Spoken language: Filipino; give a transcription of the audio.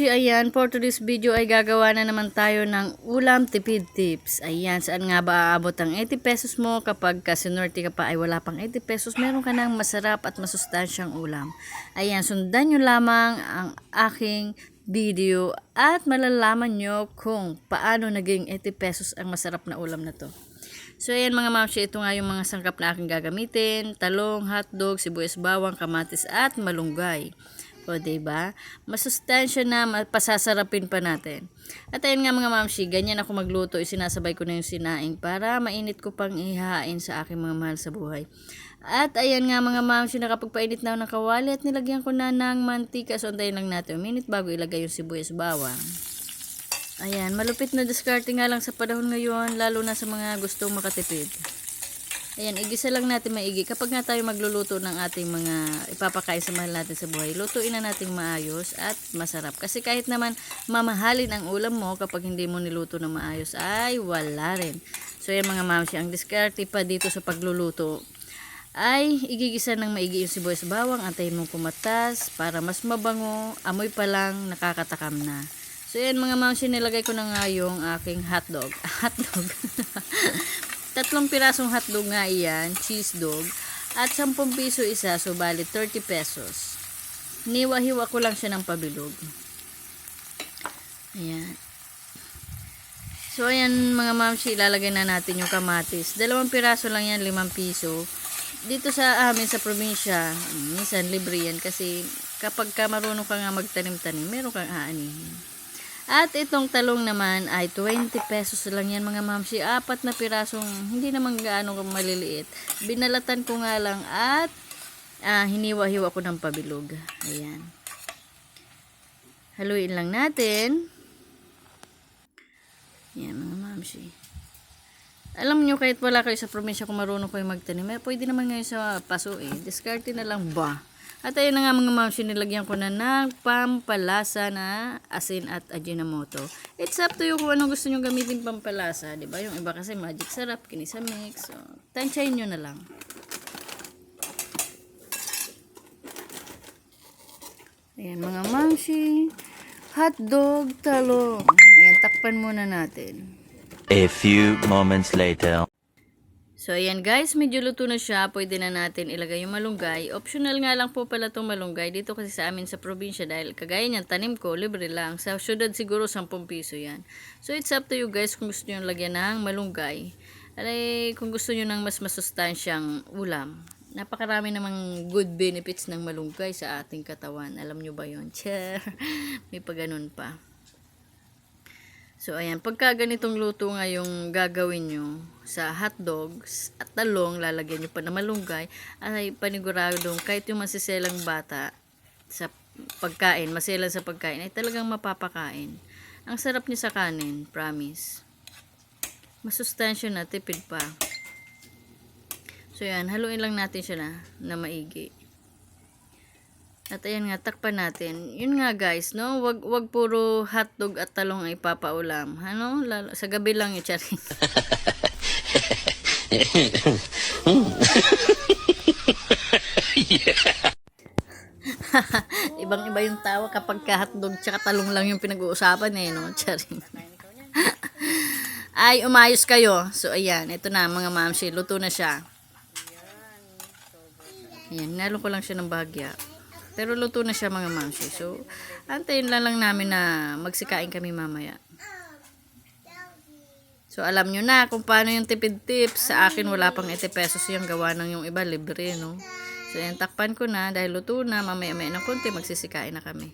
mamshi, ayan, for today's video ay gagawa na naman tayo ng ulam tipid tips. Ayan, saan nga ba aabot ang 80 pesos mo kapag kasinurti ka pa ay wala pang 80 pesos, meron ka ng masarap at masustansyang ulam. Ayan, sundan nyo lamang ang aking video at malalaman nyo kung paano naging 80 pesos ang masarap na ulam na to. So ayan mga mamshi, ito nga yung mga sangkap na aking gagamitin: talong, hotdog, sibuyas bawang, kamatis at malunggay. O diba? Masustansya na, pasasarapin pa natin. At ayan nga mga mamshi, ganyan ako magluto, isinasabay ko na yung sinaing para mainit ko pang ihahain sa aking mga mahal sa buhay. At ayan nga mga mamshi, nakapagpainit na ako ng kawali at nilagyan ko na ng mantika. So antayin lang natin 1 minute bago ilagay yung sibuyas bawang. Ayan, malupit na diskarte nga lang sa panahon ngayon, lalo na sa mga gustong makatipid. Ayan, igisa lang natin maigi. Kapag nga tayo magluluto ng ating mga ipapakain sa mahal natin sa buhay, lutuin na natin maayos at masarap. Kasi kahit naman mamahalin ang ulam mo, kapag hindi mo niluto na maayos, ay wala rin. So ayan mga mamsi, ang diskarte pa dito sa pagluluto ay igigisa ng maigi yung sibuyas bawang, antayin mong kumatas para mas mabango, amoy pa lang nakakatakam na. So ayan mga mamsi, nilagay ko na nga yung aking hotdog. Hotdog. 3 pirasong hotdog nga iyan, cheese dog, at 10 piso isa, so bali 30 pesos. Niwa-hiwa ko lang siya ng pabilog. Ayan. So ayan mga mamsi, ilalagay na natin yung kamatis. 2 piraso lang yan, 5 piso. Dito sa amin sa probinsya, minsan libre yan kasi kapag ka marunong ka nga magtanim-tanim, meron kang aanihin. At itong talong naman ay 20 pesos lang yan mga mamsi. 4 na pirasong, hindi naman gaano maliliit. Binalatan ko nga lang at hiniwa-hiwa ko ng pabilog. Ayan. Haluin lang natin. Ayan mga mamsi. Alam nyo, kahit wala kayo sa probinsya kung marunong kayo magtanim, pwede naman ngayon sa paso diskarte na lang ba? At ayun na nga mga mamsi, nilagyan ko na ng pampalasa na asin at ajinomoto. It's up to you kung anong gusto nyo gamitin pampalasa. Diba? Yung iba kasi magic sarap, kinisa mix. So, tansyahin nyo na lang. Ayan mga mamsi. Hotdog, talong. Ayan, takpan muna natin. A few moments later. So ayan guys, medyo luto na siya. Pwede na natin ilagay yung malunggay. Optional nga lang po pala itong malunggay dito kasi sa amin sa probinsya, dahil kagaya niyan, tanim ko, libre lang. Sa syudad siguro 10 piso yan. So it's up to you guys kung gusto nyo lagyan ng malunggay. Alay, kung gusto nyo ng mas masustansyang ulam. Napakarami namang good benefits ng malunggay sa ating katawan. Alam nyo ba yun? May pa ganun pa. So ayan, pagka ganitong luto nga yung gagawin nyo sa hotdogs at talong, lalagyan nyo pa na malunggay, ay paniguradong kahit yung masiselang bata sa pagkain, maselan sa pagkain, ay talagang mapapakain. Ang sarap niya sa kanin, promise. Masustansya na, tipid pa. So ayan, haluin lang natin siya na maigi. At ayan nga, takpan natin. Yun nga guys, no? Wag puro hotdog at talong ay papaulam. Ano? Sa gabi lang yung charing. Ibang-iba yung tawa kapag hotdog tsaka talong lang yung pinag-uusapan no? Charing. Ay, umayos kayo. So ayan, ito na mga mamsi, luto na siya. Ayan, nalo ko lang siya ng bahagya. Pero luto na siya mga mamsi. So, antayin lang namin na magsikain kami mamaya. So, alam nyo na kung paano yung tipid tips. Sa akin, wala pang 80 pesos yung gawa ng yung iba, libre, no? So, yan, takpan ko na. Dahil luto na, mamaya-maya ng konti, magsisikain na kami.